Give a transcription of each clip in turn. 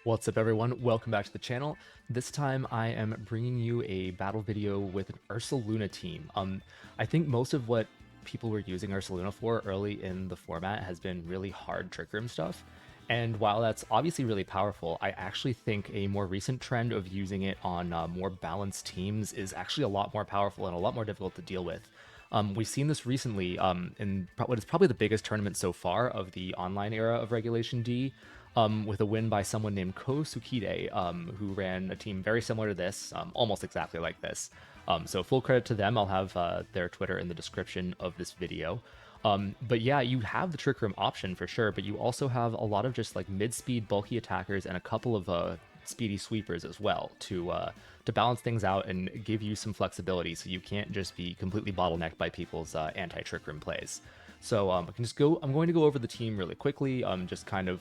What's up everyone, welcome back to the channel. This time I am bringing you a battle video with an Ursaluna team. I think most of what people were using Ursaluna for early in the format has been really hard Trick Room stuff. And while that's obviously really powerful, I actually think a more recent trend of using it on more balanced teams is actually a lot more powerful and a lot more difficult to deal with. We've seen this recently in what is probably the biggest tournament so far of the online era of Regulation D, with a win by someone named Ko Sukide, who ran a team very similar to this, almost exactly like this. So full credit to them. I'll have their Twitter in the description of this video. But yeah, you have the Trick Room option for sure, but you also have a lot of just like mid-speed bulky attackers and a couple of speedy sweepers as well to balance things out and give you some flexibility so you can't just be completely bottlenecked by people's anti-Trick Room plays. So I can just go. I'm going to go over the team really quickly, just kind of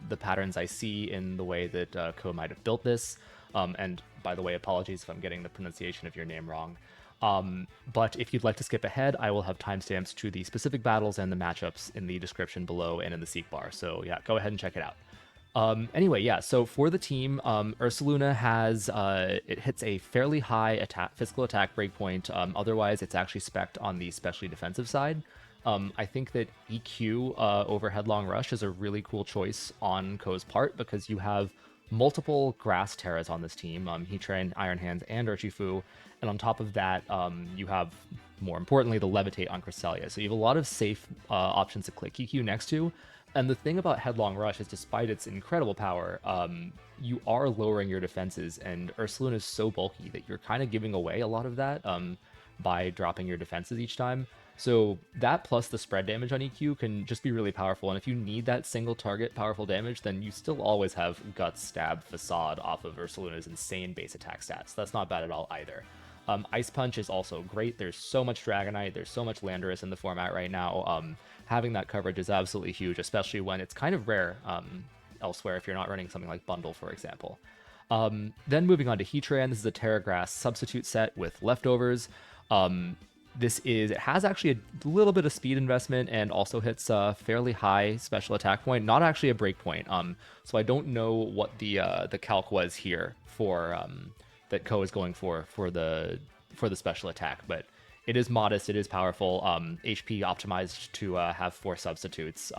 the patterns I see in the way that Ko might have built this. And by the way, apologies if I'm getting the pronunciation of your name wrong. But if you'd like to skip ahead, I will have timestamps to the specific battles and the matchups in the description below and in the seek bar. So yeah, go ahead and check it out. Anyway, yeah, so for the team, Ursaluna has, it hits a fairly high physical attack breakpoint. Otherwise, it's actually spec'd on the specially defensive side. I think that EQ over Headlong Rush is a really cool choice on Ko's part because you have multiple Grass Terras on this team. Heatran, Iron Hands, and Urshifu. And on top of that, you have, more importantly, the Levitate on Cresselia. So you have a lot of safe options to click EQ next to. And the thing about Headlong Rush is despite its incredible power, you are lowering your defenses, and Ursaluna is so bulky that you're kind of giving away a lot of that by dropping your defenses each time. So that plus the spread damage on EQ can just be really powerful, and if you need that single target powerful damage, then you still always have Guts, Stab, Facade off of Ursaluna's insane base attack stats. That's not bad at all either. Ice Punch is also great. There's so much Dragonite, there's so much Landorus in the format right now. Having that coverage is absolutely huge, especially when it's kind of rare elsewhere if you're not running something like Bundle, for example. Then moving on to Heatran, this is a Terra Grass substitute set with leftovers. It has actually a little bit of speed investment and also hits a fairly high special attack point, not actually a break point. So I don't know what the calc was here for that Ko is going for the special attack, but it is modest, it is powerful, HP optimized to have 4 substitutes.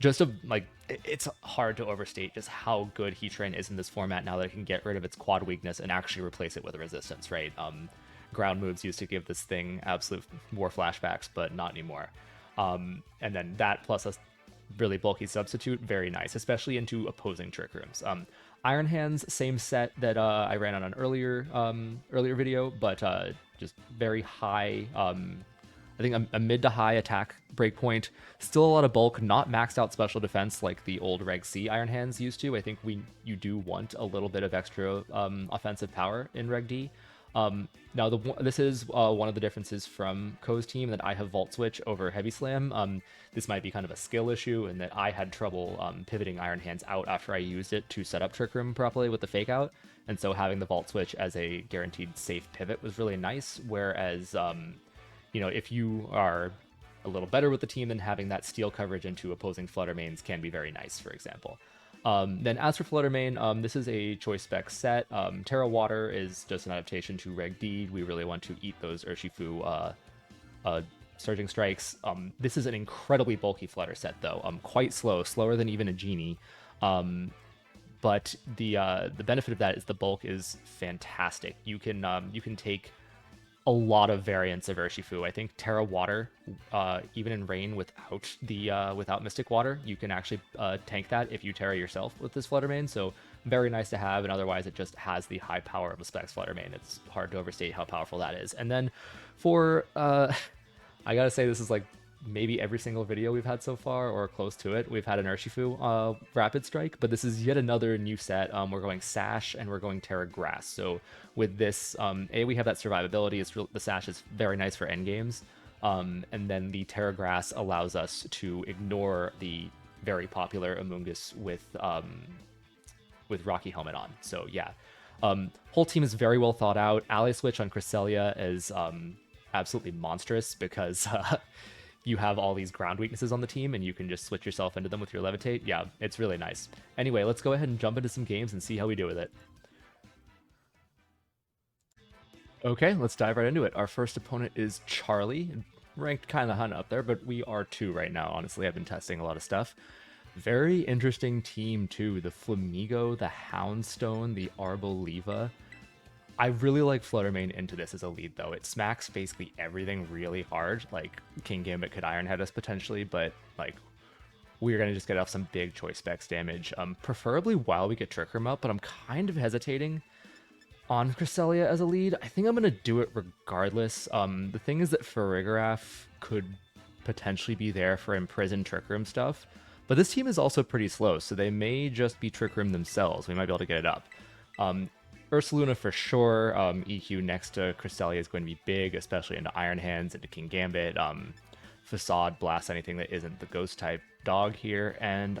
It's hard to overstate just how good Heatran is in this format now that it can get rid of its quad weakness and actually replace it with a resistance, right? Ground moves used to give this thing absolute war flashbacks, but not anymore. And then that plus a really bulky substitute, very nice, especially into opposing Trick Rooms. Iron Hands, same set that I ran on an earlier video, but just very high. I think a mid to high attack breakpoint. Still a lot of bulk, not maxed out special defense like the old Reg C Iron Hands used to. I think you do want a little bit of extra offensive power in Reg D. Now, this is one of the differences from Ko's team, that I have Volt Switch over Heavy Slam. This might be kind of a skill issue in that I had trouble pivoting Iron Hands out after I used it to set up Trick Room properly with the Fake Out, and so having the Volt Switch as a guaranteed safe pivot was really nice, whereas, if you are a little better with the team, then having that steal coverage into opposing Flutter Mains can be very nice, for example. Then as for Flutter Main, this is a choice spec set. Terra Water is just an adaptation to Reg D. We really want to eat those Urshifu Surging Strikes. This is an incredibly bulky Flutter set, though. Quite slower than even a Genie. But the benefit of that is the bulk is fantastic. You can take a lot of variants of Urshifu. I think Terra Water, even in rain without Mystic Water, you can actually tank that if you Terra yourself with this Flutter Mane. So very nice to have, and otherwise it just has the high power of a Specs Flutter Mane. It's hard to overstate how powerful that is. And then for I gotta say, this is like maybe every single video we've had so far, or close to it. We've had an Urshifu Rapid Strike, but this is yet another new set. We're going Sash and we're going Terra Grass. So with this, we have that survivability. The Sash is very nice for endgames. And then the Terra Grass allows us to ignore the very popular Amoonguss with Rocky Helmet on. So yeah, whole team is very well thought out. Ally Switch on Cresselia is absolutely monstrous because you have all these ground weaknesses on the team and you can just switch yourself into them with your Levitate. Yeah, it's really nice. Anyway, let's go ahead and jump into some games and see how we do with it. Okay, let's dive right into it. Our first opponent is Charlie, ranked kind of hunt up there, but we are 2 right now. Honestly, I've been testing a lot of stuff. Very interesting team too. The Flamigo, the Houndstone, the Arboliva. I really like Fluttermane into this as a lead, though. It smacks basically everything really hard. Like, Kingambit could Iron Head us potentially, but, like, we're going to just get off some big Choice Specs damage. Preferably while we get Trick Room up, but I'm kind of hesitating on Cresselia as a lead. I think I'm going to do it regardless. The thing is that Farigiraf could potentially be there for Imprison Trick Room stuff, but this team is also pretty slow, so they may just be Trick Room themselves. We might be able to get it up. Ursaluna for sure. EQ next to Cresselia is going to be big, especially into Iron Hands, into Kingambit. Facade, Blast, anything that isn't the Ghost type dog here. And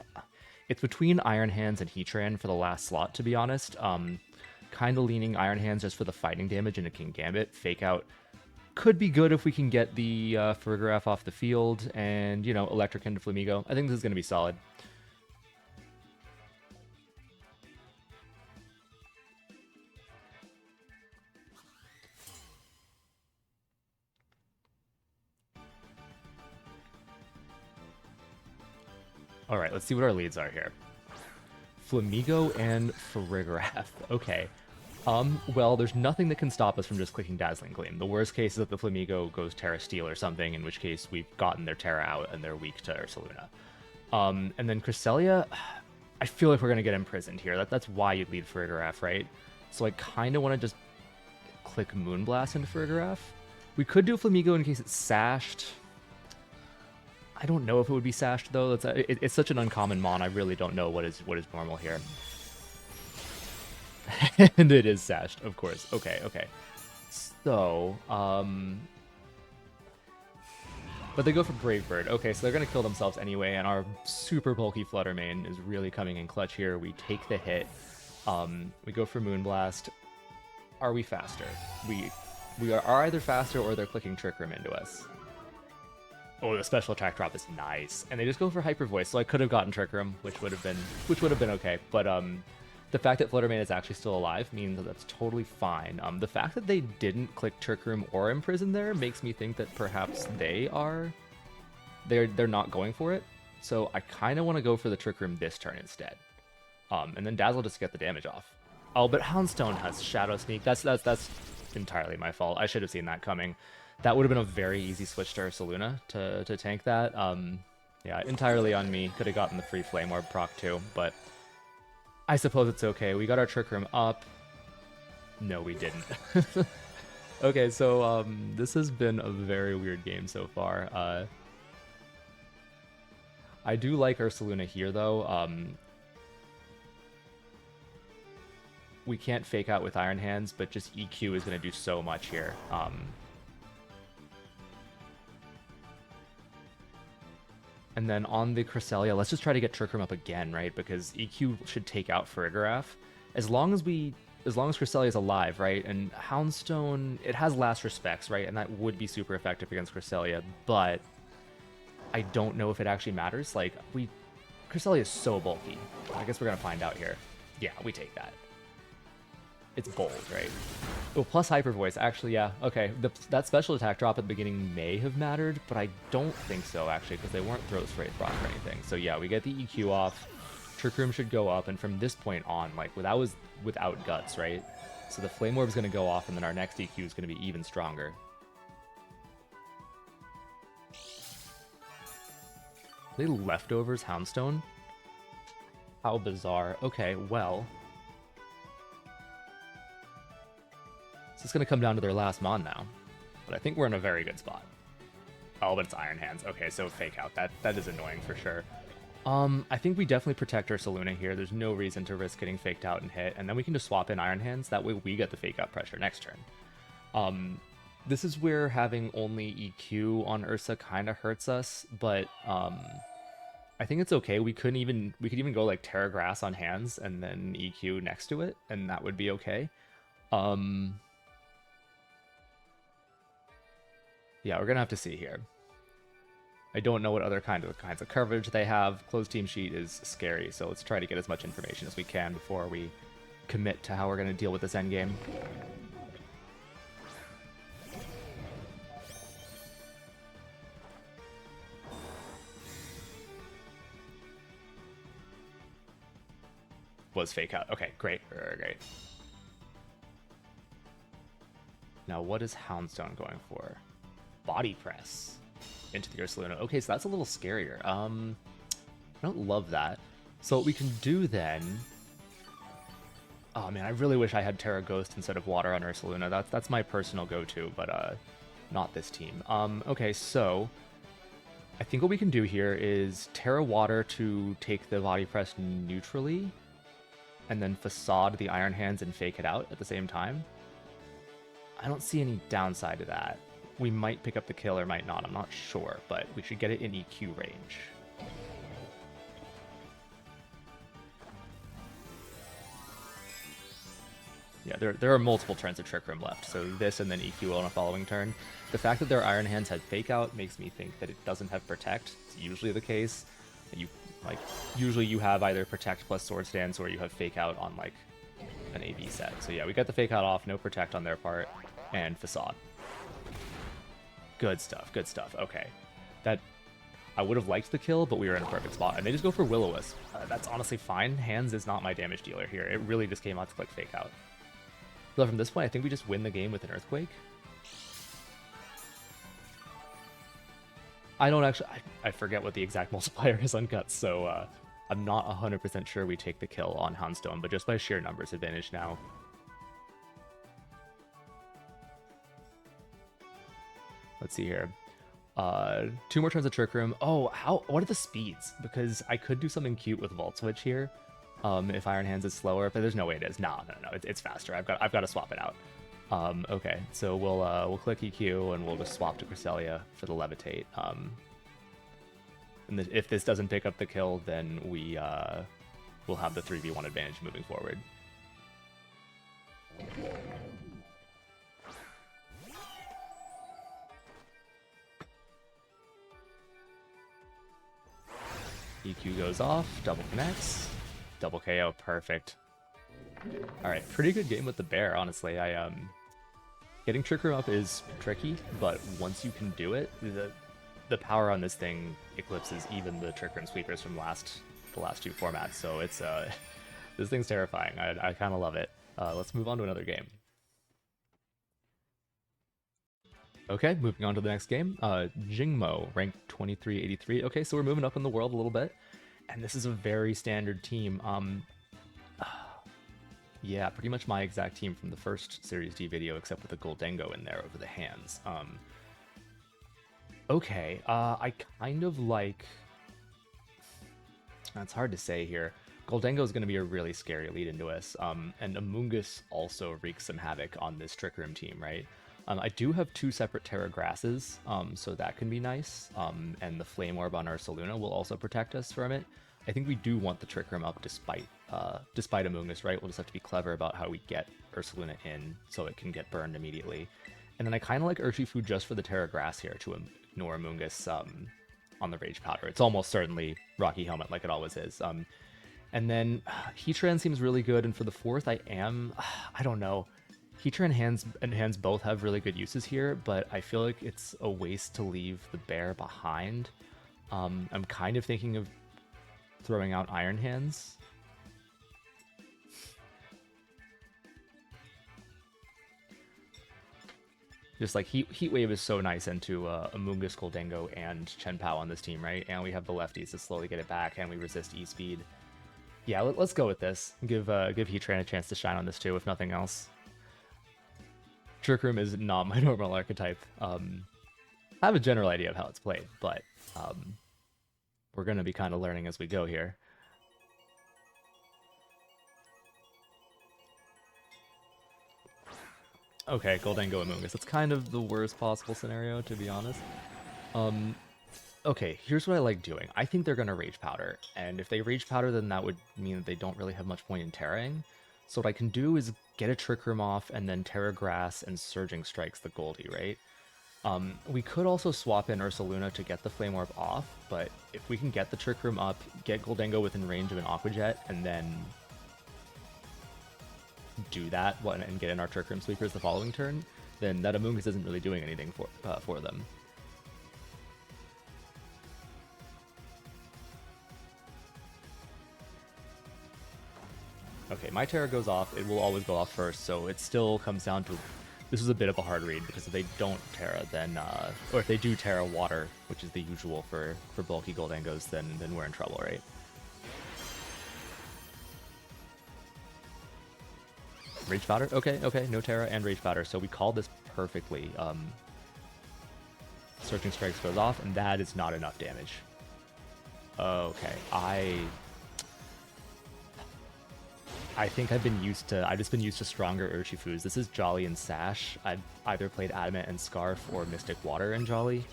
it's between Iron Hands and Heatran for the last slot, to be honest. Kind of leaning Iron Hands just for the fighting damage into Kingambit. Fake Out could be good if we can get the Farigiraf off the field. And, you know, Electric into Flamigo. I think this is going to be solid. All right, let's see what our leads are here. Flamigo and Farigiraf. Okay. Well, there's nothing that can stop us from just clicking Dazzling Gleam. The worst case is that the Flamigo goes Terra Steel or something, in which case we've gotten their Terra out and they're weak to Ursaluna. And then Cresselia, I feel like we're going to get imprisoned here. That's why you'd lead Farigiraf, right? So I kind of want to just click Moonblast into Farigiraf. We could do Flamigo in case it's sashed. I don't know if it would be sashed though. It's such an uncommon mon. I really don't know what is normal here. And it is sashed, of course. Okay. So, but they go for Brave Bird. Okay, so they're gonna kill themselves anyway, and our super bulky Fluttermane is really coming in clutch here. We take the hit. We go for Moonblast. Are we faster? We are either faster or they're clicking Trick Room into us. Oh, the special attack drop is nice, and they just go for Hyper Voice. So I could have gotten Trick Room, which would have been okay. But the fact that Fluttermane is actually still alive means that that's totally fine. The fact that they didn't click Trick Room or Imprison there makes me think that perhaps they're not going for it. So I kind of want to go for the Trick Room this turn instead, and then Dazzle just to get the damage off. Oh, but Houndstone has Shadow Sneak. That's entirely my fault. I should have seen that coming. That would have been a very easy switch to Ursaluna to tank that. Yeah, entirely on me. Could have gotten the free Flame Orb proc too, but I suppose it's okay. We got our Trick Room up. No, we didn't. Okay, so this has been a very weird game so far. I do like Ursaluna here, though. We can't Fake Out with Iron Hands, but just EQ is going to do so much here. And then on the Cresselia, let's just try to get Trick Room up again, right? Because EQ should take out Farigiraf. As long as Cresselia is alive, right? And Houndstone, it has Last Respects, right? And that would be super effective against Cresselia, but I don't know if it actually matters. Like, Cresselia is so bulky. I guess we're going to find out here. Yeah, we take that. It's bold, right? Oh, plus Hyper Voice. Actually, yeah. Okay, that special attack drop at the beginning may have mattered, but I don't think so, actually, because they weren't Throat Spray Rock or anything. So yeah, we get the EQ off. Trick Room should go up, and from this point on, like, that was without Guts, right? So the Flame Orb is going to go off, and then our next EQ is going to be even stronger. Are they Leftovers Houndstone? How bizarre. Okay, well... So it's going to come down to their last mon now. But I think we're in a very good spot. Oh, but it's Iron Hands. Okay, so Fake Out. That is annoying for sure. I think we definitely protect Ursaluna here. There's no reason to risk getting faked out and hit. And then we can just swap in Iron Hands. That way we get the Fake Out pressure next turn. This is where having only EQ on Ursa kind of hurts us. But I think it's okay. We could even go like Terra Grass on hands and then EQ next to it. And that would be okay. Yeah, we're going to have to see here. I don't know what other kinds of coverage they have. Closed team sheet is scary, so let's try to get as much information as we can before we commit to how we're going to deal with this endgame. Was fake out. Okay, great, great. Now, what is Houndstone going for? Body press into the Ursaluna. Okay, so that's a little scarier. I don't love that. So what we can do then... Oh man, I really wish I had Terra Ghost instead of Water on Ursaluna. That's my personal go-to, but not this team. Okay, so I think what we can do here is Terra Water to take the Body Press neutrally, and then Facade the Iron Hands and fake it out at the same time. I don't see any downside to that. We might pick up the kill or might not, I'm not sure, but we should get it in EQ range. Yeah, there are multiple turns of Trick Room left, so this and then EQ on a following turn. The fact that their Iron Hands had Fake Out makes me think that it doesn't have Protect. It's usually the case. Usually you have either Protect plus Sword Stance or you have Fake Out on, like, an AV set. So yeah, we got the Fake Out off, no Protect on their part, and Facade. Good stuff, good stuff. Okay. That... I would have liked the kill, but we were in a perfect spot. And they just go for Will-O-Wisp. That's honestly fine. Hands is not my damage dealer here. It really just came out to click Fake Out. So from this point, I think we just win the game with an Earthquake. I don't actually... I forget what the exact multiplier is on Guts, so I'm not 100% sure we take the kill on Houndstone, but just by sheer numbers advantage now. Let's see here. 2 more turns of Trick Room. Oh, what are the speeds? Because I could do something cute with Vault Switch here. If Iron Hands is slower, but there's no way it is. No, it's faster. I've got to swap it out. Okay, so we'll click EQ and we'll just swap to Cresselia for the Levitate. And if this doesn't pick up the kill, then we'll have the 3v1 advantage moving forward. EQ goes off, double connects, double KO, perfect. Alright, pretty good game with the bear, honestly. Getting Trick Room up is tricky, but once you can do it, the power on this thing eclipses even the Trick Room sweepers from the last 2 formats, so it's this thing's terrifying. I kind of love it. Let's move on to another game. Okay, moving on to the next game. Jingmo, ranked 2383. Okay, so we're moving up in the world a little bit, and this is a very standard team. Yeah, pretty much my exact team from the first Series D video, except with the Gholdengo in there over the hands. Okay, I kind of like... It's hard to say here. Gholdengo is going to be a really scary lead into us, and Amoonguss also wreaks some havoc on this Trick Room team, right? I do have 2 separate Terra Grasses, so that can be nice, and the Flame Orb on Ursaluna will also protect us from it. I think we do want the Trick Room up despite Amoonguss, right? We'll just have to be clever about how we get Ursaluna in so it can get burned immediately. And then I kind of like Urshifu just for the Terra Grass here to ignore Amoonguss on the Rage Powder. It's almost certainly Rocky Helmet like it always is. And then Heatran seems really good, and for the 4th I don't know. Heatran and Hands both have really good uses here, but I feel like it's a waste to leave the bear behind. I'm kind of thinking of throwing out Iron Hands. Just like Heat Wave is so nice into Amoonguss, Gholdengo, and Chien-Pao on this team, right? And we have the lefties to slowly get it back, and we resist E-Speed. Yeah, let's go with this. Give Heatran a chance to shine on this too, if nothing else. Trick Room is not my normal archetype. I have a general idea of how it's played, but we're going to be kind of learning as we go here. Okay, Gholdengo Amoonguss. It's kind of the worst possible scenario, to be honest. Okay, here's what I like doing. I think they're going to Rage Powder, and if they Rage Powder, then that would mean that they don't really have much point in terraing. So what I can do is get a Trick Room off, and then Terra Grass and Surging Strikes the Goldie, right? We could also swap in Ursaluna to get the Flame Orb off, but if we can get the Trick Room up, get Gholdengo within range of an Aqua Jet, and then do that and get in our Trick Room Sweepers the following turn, then that Amoonguss isn't really doing anything for them. Okay, my Terra goes off. It will always go off first, so it still comes down to... This is a bit of a hard read, because if they don't Terra, then... or if they do Terra Water, which is the usual for bulky Gholdengos, then we're in trouble, right? Rage Powder? Okay, no Terra and Rage Powder, so we called this perfectly. Searching Strikes goes off, and that is not enough damage. Okay, I think I've just been used to stronger Urshifus. This is Jolly and Sash. I've either played Adamant and Scarf or Mystic Water and Jolly.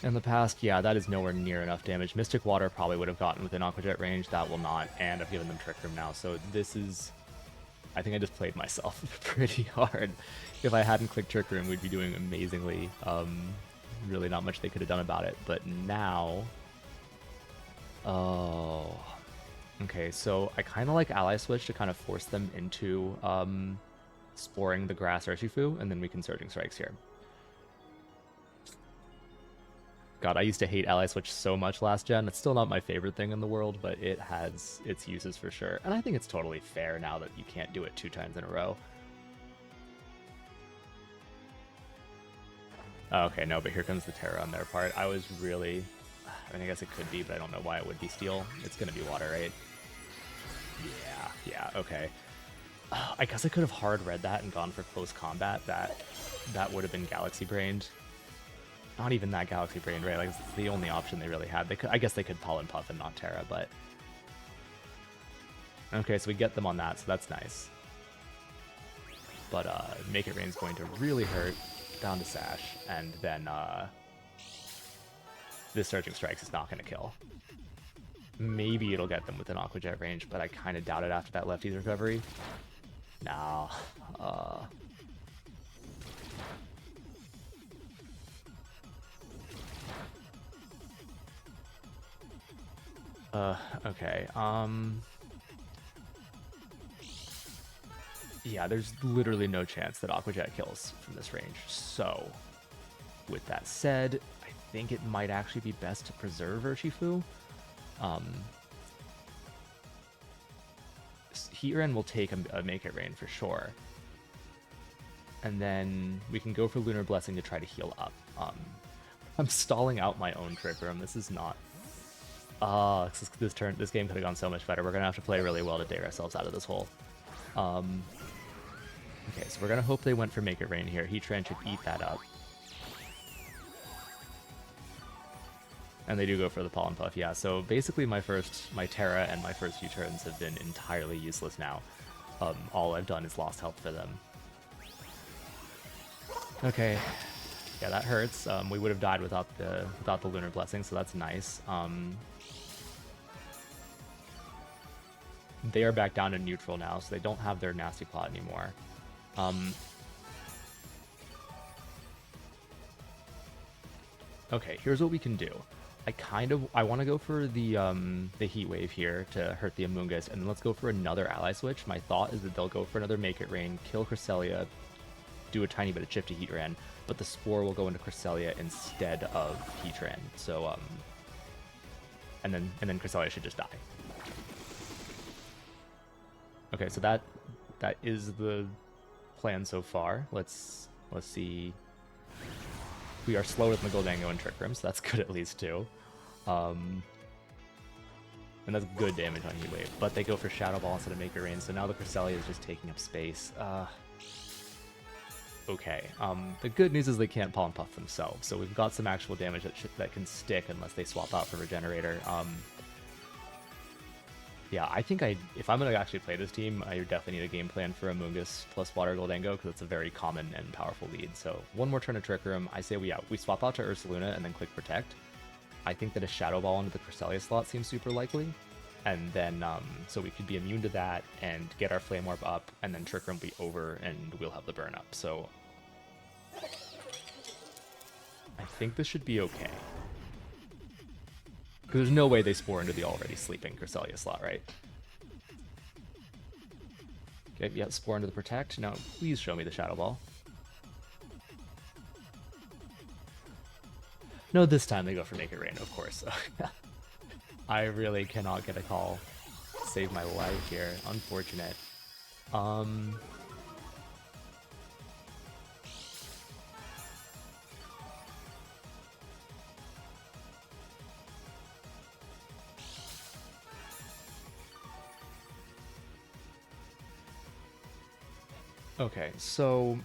In the past, yeah, that is nowhere near enough damage. Mystic Water probably would have gotten within Aqua Jet range. That will not, and I've given them Trick Room now. So this is... I think I just played myself pretty hard. If I hadn't clicked Trick Room, we'd be doing amazingly. Really not much they could have done about it. But now... Oh... Okay, so I kind of like Ally Switch to kind of force them into sporing the Grass Urshifu, and then we can Surging Strikes here. God, I used to hate Ally Switch so much last gen. It's still not my favorite thing in the world, but it has its uses for sure. And I think it's totally fair now that you can't do it 2 times in a row. Okay, no, but here comes the Terra on their part. I was really... I mean, I guess it could be, but I don't know why it would be Steel. It's going to be Water, right? Yeah, okay. I guess I could have hard read that and gone for Close Combat. That would have been Galaxy Brained. Not even that Galaxy Brained, right? Like, it's the only option they really had. I guess they could Pollen Puff and not Terra, but... Okay, so we get them on that, so that's nice. But Make It Rain's going to really hurt. Down to Sash, and then this Surging Strikes is not going to kill. Maybe it'll get them within Aqua Jet range, but I kind of doubt it after that Lefties recovery. No. Okay. Yeah, there's literally no chance that Aqua Jet kills from this range. So, with that said, I think it might actually be best to preserve Urshifu. Heatran will take a Make It Rain for sure. And then we can go for Lunar Blessing to try to heal up. I'm stalling out my own Trick Room. This is not... this game could have gone so much better. We're going to have to play really well to dig ourselves out of this hole. Okay, so we're going to hope they went for Make It Rain here. Heatran should eat that up. And they do go for the Pollen Puff, yeah. So basically my Terra and my first few turns have been entirely useless now. All I've done is lost health for them. Okay. Yeah, that hurts. We would have died without the Lunar Blessing, so that's nice. They are back down to neutral now, so they don't have their Nasty Claw anymore. Okay, here's what we can do. I want to go for the Heat Wave here to hurt the Amoonguss, and then let's go for another Ally Switch. My thought is that they'll go for another Make It Rain, kill Cresselia, do a tiny bit of chip to Heatran, but the Spore will go into Cresselia instead of Heatran. So and then Cresselia should just die. Okay, so that is the plan so far. Let's see. We are slower than the Gholdengo and Trick Room, so that's good at least too. And that's good damage on Heat Wave. But they go for Shadow Ball instead of Make It Rain, so now the Cresselia is just taking up space. Okay. The good news is they can't Pollen Puff themselves, so we've got some actual damage that can stick unless they swap out for Regenerator. Yeah, I think if I'm going to actually play this team, I definitely need a game plan for Amoonguss plus Water Gholdengo, because it's a very common and powerful lead. So one more turn of Trick Room. I say we swap out to Ursaluna and then click Protect. I think that a Shadow Ball into the Cresselia slot seems super likely. And then, so we could be immune to that and get our Flame Orb up, and then Trick Room will be over and we'll have the burn up. So I think this should be okay. Because there's no way they spore into the already sleeping Cresselia slot, right? Okay, yeah, spore into the protect. Now, please show me the Shadow Ball. No, this time they go for Make It Rain, of course. I really cannot get a call. Save my life here. Unfortunate. Okay, so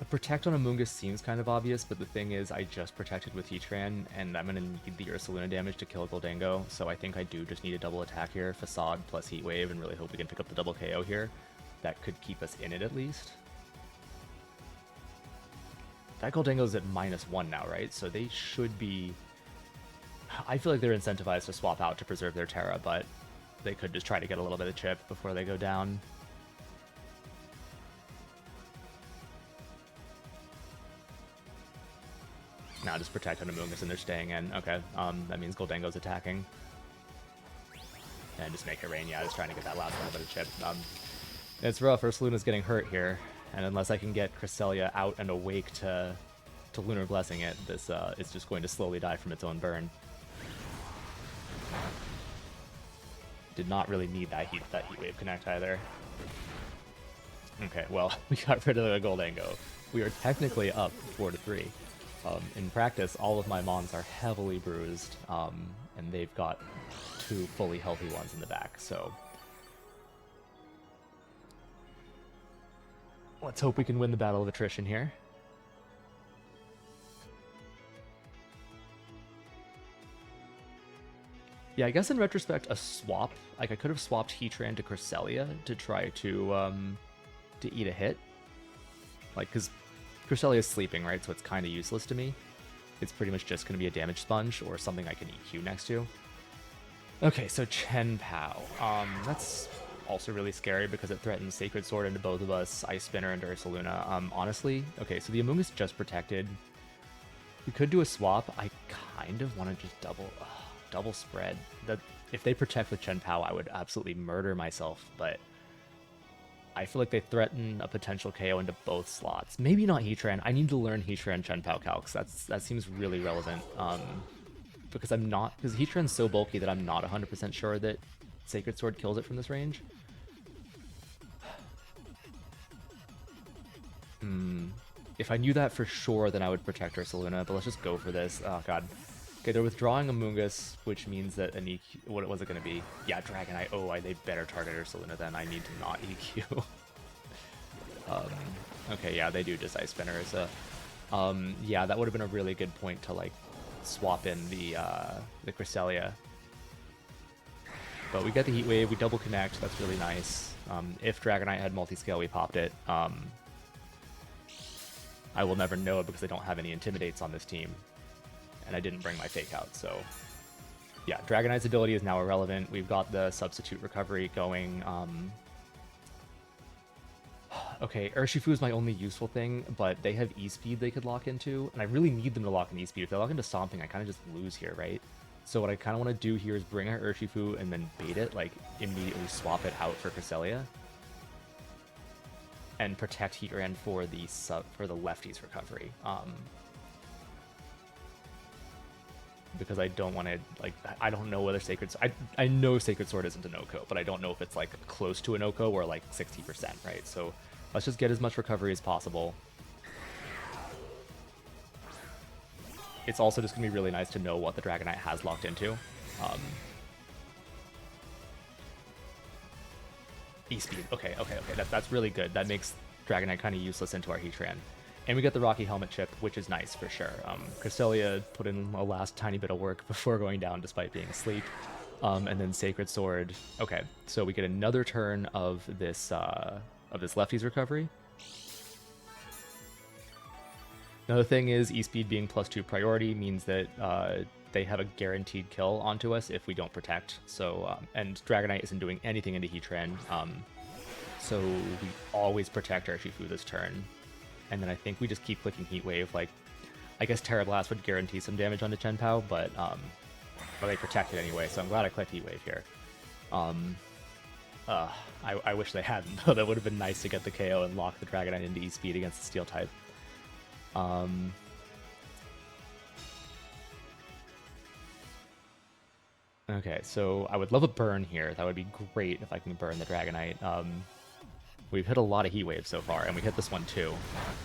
a protect on Amoonguss seems kind of obvious, but the thing is I just protected with Heatran, and I'm going to need the Ursaluna damage to kill Gholdengo, so I think I do just need a double attack here, Facade plus Heat Wave, and really hope we can pick up the double KO here. That could keep us in it at least. That Gholdengo's at -1 now, right? So they should be... I feel like they're incentivized to swap out to preserve their Terra, but they could just try to get a little bit of chip before they go down. Now just protect on Amoonguss and they're staying in. Okay, that means Gholdengo's attacking. And just Make It Rain, yeah, just trying to get that last little bit of chip. It's rough, Ursaluna's getting hurt here, and unless I can get Cresselia out and awake to Lunar Blessing it, this is just going to slowly die from its own burn. Did not really need that Heat Wave connect either. Okay, well, we got rid of the Gholdengo. We are technically up 4-3. In practice, all of my Mons are heavily bruised, and they've got 2 fully healthy ones in the back, so... Let's hope we can win the battle of attrition here. Yeah, I guess in retrospect, a swap, like I could have swapped Heatran to Cresselia to try to eat a hit. Like, because Cresselia is sleeping, right? So it's kind of useless to me. It's pretty much just going to be a damage sponge or something I can EQ next to. Okay, so Chien-Pao. That's also really scary because it threatens Sacred Sword into both of us, Ice Spinner into Ursaluna. Honestly, okay, so the Amoonguss just protected. We could do a swap. I kind of want to just double spread. If they protect with Chien-Pao, I would absolutely murder myself, but I feel like they threaten a potential KO into both slots. Maybe not Heatran. I need to learn Heatran Chien-Pao calcs. That seems really relevant. Because Heatran's so bulky that I'm not 100% sure that Sacred Sword kills it from this range. If I knew that for sure, then I would protect Ursaluna, but let's just go for this. Oh god. Okay, they're withdrawing Amoonguss, which means that an EQ... What was it going to be? Yeah, Dragonite. Oh, they better target Ursaluna then. I need to not EQ. Okay, yeah, they do just Ice Spinner. Yeah, that would have been a really good point to, like, swap in the Cresselia. But we get the Heat Wave, we double connect, that's really nice. If Dragonite had multi-scale, we popped it. I will never know it because I don't have any Intimidates on this team. And I didn't bring my Fake out, so... Yeah, Dragonite's ability is now irrelevant. We've got the Substitute Recovery going. Okay, Urshifu is my only useful thing, but they have E-Speed they could lock into, and I really need them to lock in E-Speed. If they lock into Stomping, I kind of just lose here, right? So what I kind of want to do here is bring out Urshifu and then bait it, like immediately swap it out for Cresselia. And protect Heatran for the lefties recovery. Because I don't want to, like, I don't know whether I know Sacred Sword isn't a no-co, but I don't know if it's, like, close to a no-co or, like, 60%, right? So let's just get as much recovery as possible. It's also just going to be really nice to know what the Dragonite has locked into. E-Speed. Okay. That's really good. That makes Dragonite kind of useless into our Heatran. And we get the Rocky Helmet chip, which is nice for sure. Cresselia put in a last tiny bit of work before going down despite being asleep. And then Sacred Sword. Okay, so we get another turn of this lefties recovery. Another thing is E-Speed being +2 priority means that they have a guaranteed kill onto us if we don't protect. So and Dragonite isn't doing anything into Heatran. So we always protect Urshifu this turn. And then I think we just keep clicking Heat Wave. Like, I guess Terra Blast would guarantee some damage onto Chien-Pao, but they protect it anyway, so I'm glad I clicked Heat Wave here. I wish they hadn't, though. That would have been nice to get the KO and lock the Dragonite into E-Speed against the Steel type. Okay, so I would love a burn here. That would be great if I can burn the Dragonite. We've hit a lot of Heat Waves so far, and we hit this one too.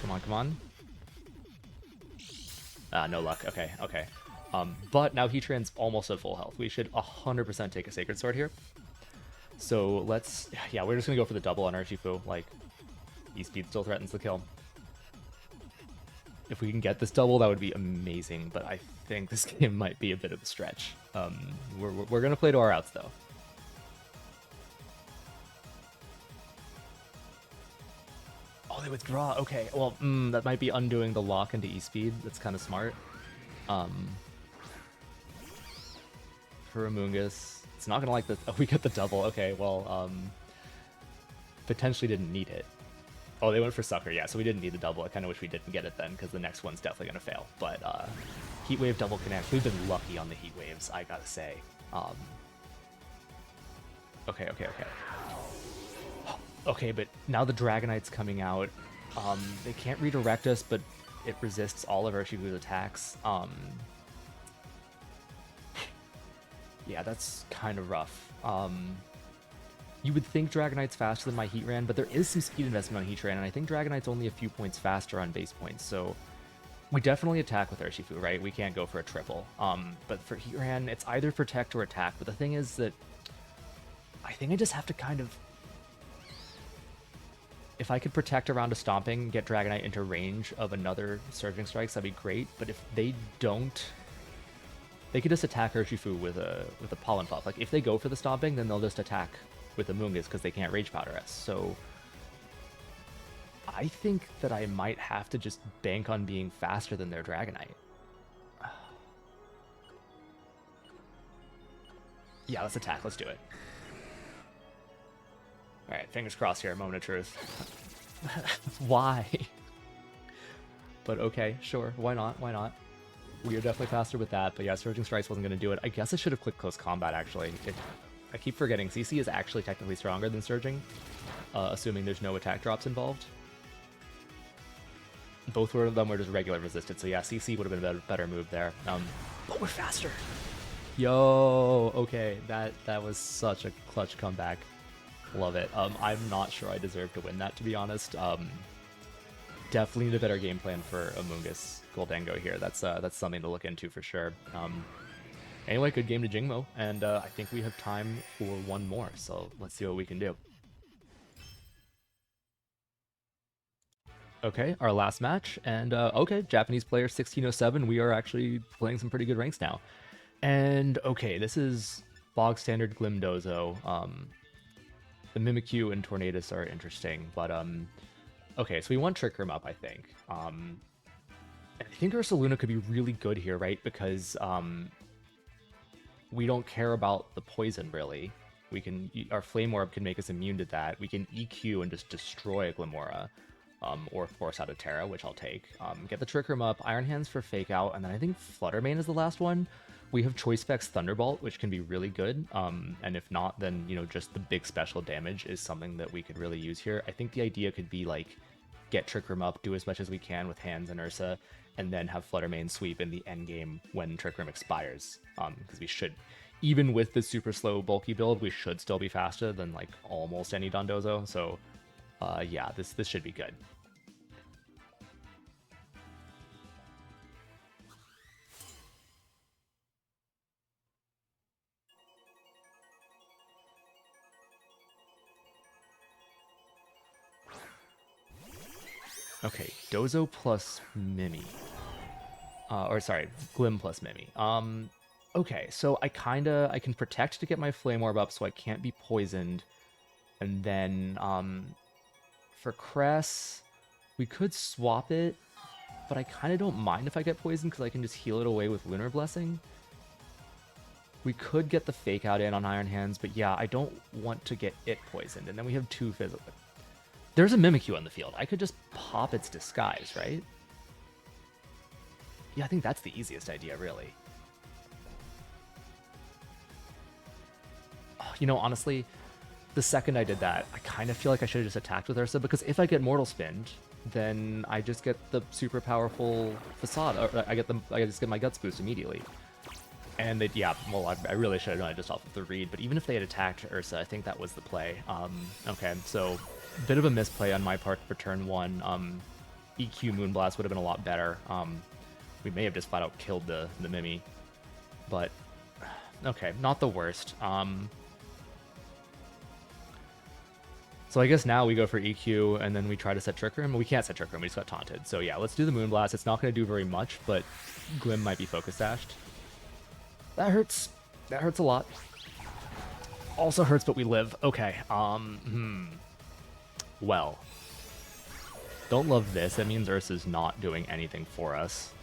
Come on, come on. No luck. Okay, okay. But now Heatran's almost at full health. We should 100% take a Sacred Sword here. So let's... Yeah, we're just going to go for the double on Urshifu. Like, E-Speed still threatens the kill. If we can get this double, that would be amazing, but I think this game might be a bit of a stretch. We're going to play to our outs, though. Oh, they withdraw. Okay, well, that might be undoing the lock into E-Speed. That's kind of smart. For Amoonguss, it's not going to like the... Oh, we get the double. Okay, well, potentially didn't need it. Oh, they went for Sucker, yeah, so we didn't need the double. I kind of wish we didn't get it then, because the next one's definitely going to fail. But Heat Wave double connect. We've been lucky on the Heat Waves, I gotta say. Okay. Okay, but now the Dragonite's coming out. They can't redirect us, but it resists all of Urshifu's attacks. Yeah, that's kind of rough. You would think Dragonite's faster than my Heatran, but there is some speed investment on Heatran, and I think Dragonite's only a few points faster on base points, so we definitely attack with Urshifu, right? We can't go for a triple. But for Heatran, it's either protect or attack, but the thing is that I think I just have to kind of... If I could protect around a Stomping, get Dragonite into range of another Surging Strikes, that'd be great, but if they don't... They could just attack Urshifu with a Pollen Puff. Like, if they go for the Stomping, then they'll just attack with Amoonguss because they can't Rage Powder us. So I think that I might have to just bank on being faster than their Dragonite. Yeah, let's attack. Let's do it. Alright, fingers crossed here. Moment of truth. Why? But okay, sure. Why not? Why not? We are definitely faster with that, but yeah, Surging Strikes wasn't going to do it. I guess I should have clicked Close Combat, actually. I keep forgetting. CC is actually technically stronger than Surging, assuming there's no attack drops involved. Both of them were just regular resisted, so yeah, CC would have been a better move there. But we're faster! Yo! Okay, that was such a clutch comeback. Love it. I'm not sure I deserve to win that, to be honest. Definitely need a better game plan for Amoonguss Gholdengo here. That's something to look into for sure. Anyway, good game to Jingmo, and I think we have time for one more, so let's see what we can do. Okay, our last match, and okay, Japanese player 1607, we are actually playing some pretty good ranks now. And okay, this is bog standard Glimdozo. The Mimikyu and Tornadus are interesting, but okay, so we want Trick Room up, I think. And I think Ursaluna could be really good here, right? Because we don't care about the poison, really. We can... Our Flame Orb can make us immune to that. We can EQ and just destroy a Glimmora. Or force out a Terra, which I'll take. Get the Trick Room up, Iron Hands for Fake Out, and then I think Fluttermane is the last one. We have Choice Specs Thunderbolt, which can be really good. And if not, then, you know, just the big special damage is something that we could really use here. I think the idea could be, like, get Trick Room up, do as much as we can with Hands and Ursa, and then have Fluttermane sweep in the end game when Trick Room expires. Because we should, even with the super slow bulky build, we should still be faster than, like, almost any Dondozo. So, yeah, this should be good. Okay, Dozo plus Mimi. Or sorry, Glim plus Mimi. Okay, so I can protect to get my Flame Orb up so I can't be poisoned. And then, for Cress, we could swap it, but I kind of don't mind if I get poisoned because I can just heal it away with Lunar Blessing. We could get the Fake Out in on Iron Hands, but yeah, I don't want to get it poisoned. And then we have two physical... There's a Mimikyu on the field. I could just pop its Disguise, right? Yeah, I think that's the easiest idea, really. Oh, you know, honestly, the second I did that, I kind of feel like I should have just attacked with Ursa, because if I get Mortal Spinned, then I just get the super powerful Facade, or I just get my Guts boost immediately. And they, yeah, well, I really should have done it just off of the read, but even if they had attacked Ursa, I think that was the play. Okay, so bit of a misplay on my part for turn 1. EQ Moonblast would have been a lot better. We may have just flat out killed the Mimi, but okay, not the worst. So I guess now we go for EQ, and then we try to set Trick Room. We can't set Trick Room, we just got taunted. So yeah, let's do the Moonblast. It's not going to do very much, but Glim might be Focus Dashed. That hurts. That hurts a lot. Also hurts, but we live. Okay, well. Don't love this. That means Ursa's not doing anything for us.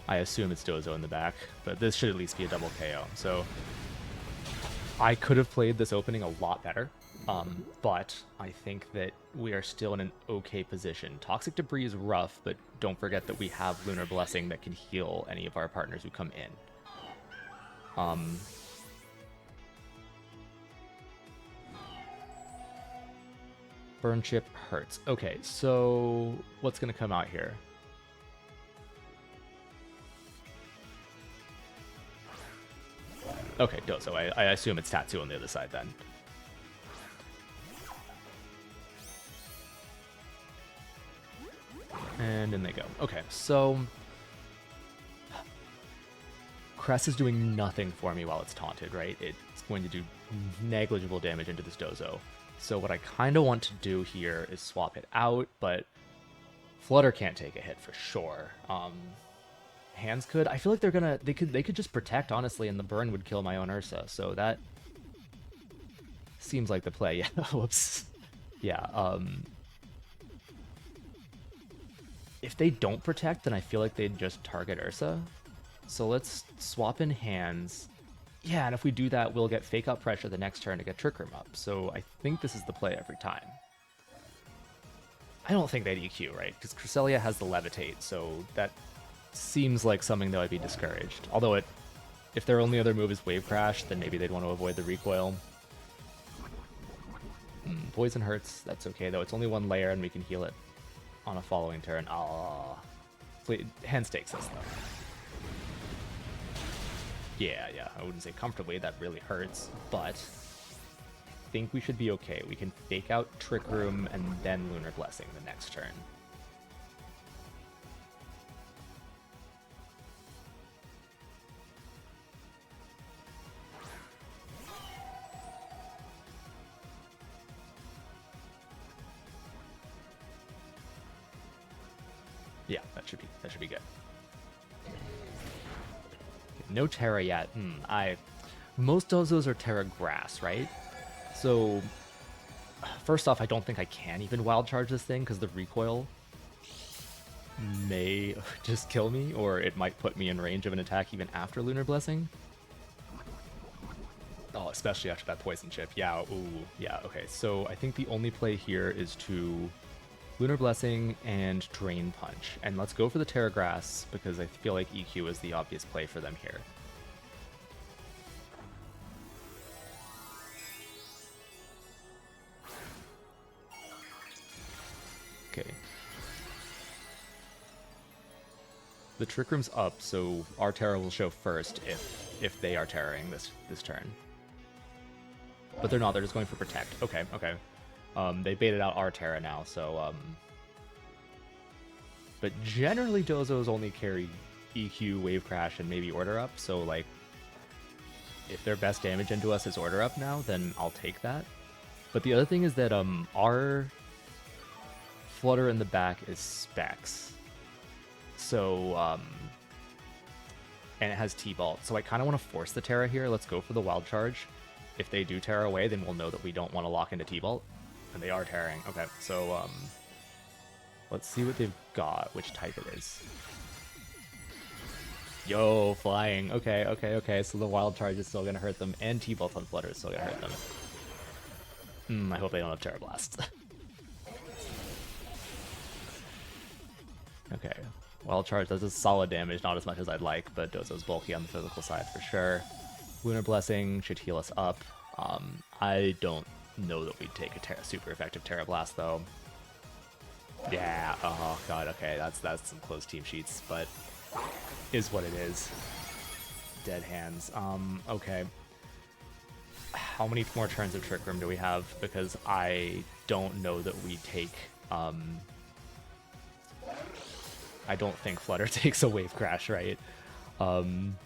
I assume it's Dozo in the back, but this should at least be a double KO. So I could have played this opening a lot better. But I think that we are still in an okay position. Toxic Debris is rough, but don't forget that we have Lunar Blessing that can heal any of our partners who come in. Burn Chip hurts. Okay, so what's going to come out here? Okay, Dozo. I assume it's Tattoo on the other side then. And in they go. Okay, so Crest is doing nothing for me while it's taunted, right? It's going to do negligible damage into this Dozo. So what I kind of want to do here is swap it out, but Flutter can't take a hit for sure. Hands could. I feel like they could just protect, honestly, and the burn would kill my own Ursa. So that seems like the play. Yeah. Whoops. Yeah. If they don't protect, then I feel like they'd just target Ursa. So let's swap in hands. Yeah, and if we do that, we'll get Fake Out Pressure the next turn to get Trick Room up. So I think this is the play every time. I don't think they'd EQ, right? Because Cresselia has the Levitate, so that seems like something that I'd be discouraged. Although if their only other move is Wave Crash, then maybe they'd want to avoid the recoil. Poison hurts. That's okay, though. It's only one layer, and we can heal it on a following turn. Oh, hand stakes us, though. Yeah, I wouldn't say comfortably. That really hurts, but I think we should be okay. We can Fake Out Trick Room and then Lunar Blessing the next turn. Yeah, that should be good. No Terra yet. Most Dozos are Terra Grass, right? So first off, I don't think I can even Wild Charge this thing because the recoil may just kill me, or it might put me in range of an attack even after Lunar Blessing. Oh, especially after that Poison Chip. Yeah, ooh, yeah, okay. So I think the only play here is to Lunar Blessing and Drain Punch. And let's go for the Terra Grass, because I feel like EQ is the obvious play for them here. Okay. The Trick Room's up, so our Terra will show first if they are Terraing this turn. But they're not, they're just going for Protect. Okay. They baited out our Terra now, so but generally Dozos only carry EQ, Wave Crash, and maybe Order Up, so like if their best damage into us is Order Up now, then I'll take that. But the other thing is that our Flutter in the back is Specs. So and it has T-Bolt. So I kind of want to force the Terra here. Let's go for the Wild Charge. If they do Terra away, then we'll know that we don't want to lock into T-Bolt. And they are Terraing. Okay, so let's see what they've got, which type it is. Yo, flying. Okay. So the Wild Charge is still going to hurt them, and T-Bolt on Flutter is still going to hurt them. I hope they don't have Terra Blast. Okay. Well, charge does a solid damage, not as much as I'd like, but Dozo's bulky on the physical side for sure. Lunar Blessing should heal us up. I don't know that we'd take a super effective Terra Blast though. Yeah, oh god, okay, that's some close team sheets, but is what it is. Dead hands. Okay. How many more turns of Trick Room do we have? Because I don't know that we take, I don't think Flutter takes a Wave Crash, right? I'm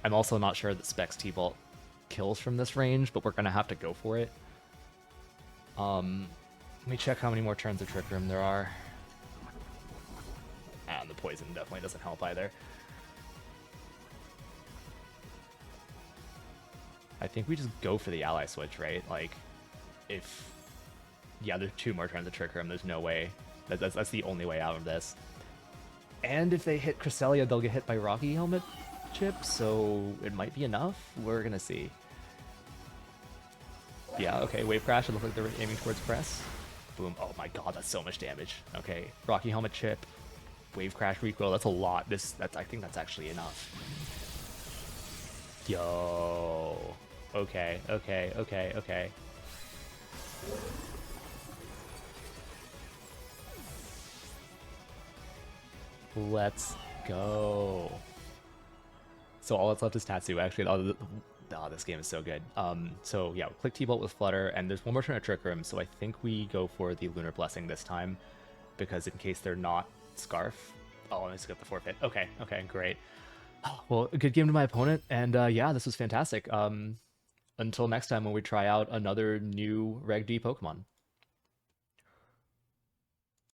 also not sure that Specs T-Bolt kills from this range, but we're gonna have to go for it. Let me check how many more turns of Trick Room there are. And the poison definitely doesn't help either. I think we just go for the ally switch, right? Like, if... Yeah, there's 2 more turns of Trick Room. There's no way. That's the only way out of this. And if they hit Cresselia, they'll get hit by Rocky Helmet Chip, so it might be enough. We're gonna see. Yeah, okay, Wave Crash. It looks like they're aiming towards Press. Boom. Oh my god, that's so much damage. Okay, Rocky Helmet Chip, Wave Crash recoil. That's a lot. I think that's actually enough. Yo. Okay. Let's go. So all that's left is Tatsu. Actually, this game is so good. So yeah, click T-Bolt with Flutter, and there's one more turn of Trick Room, so I think we go for the Lunar Blessing this time, because in case they're not Scarf... Oh, I just got the forfeit. Okay, great. Well, a good game to my opponent, and yeah, this was fantastic. Until next time when we try out another new Reg D Pokemon.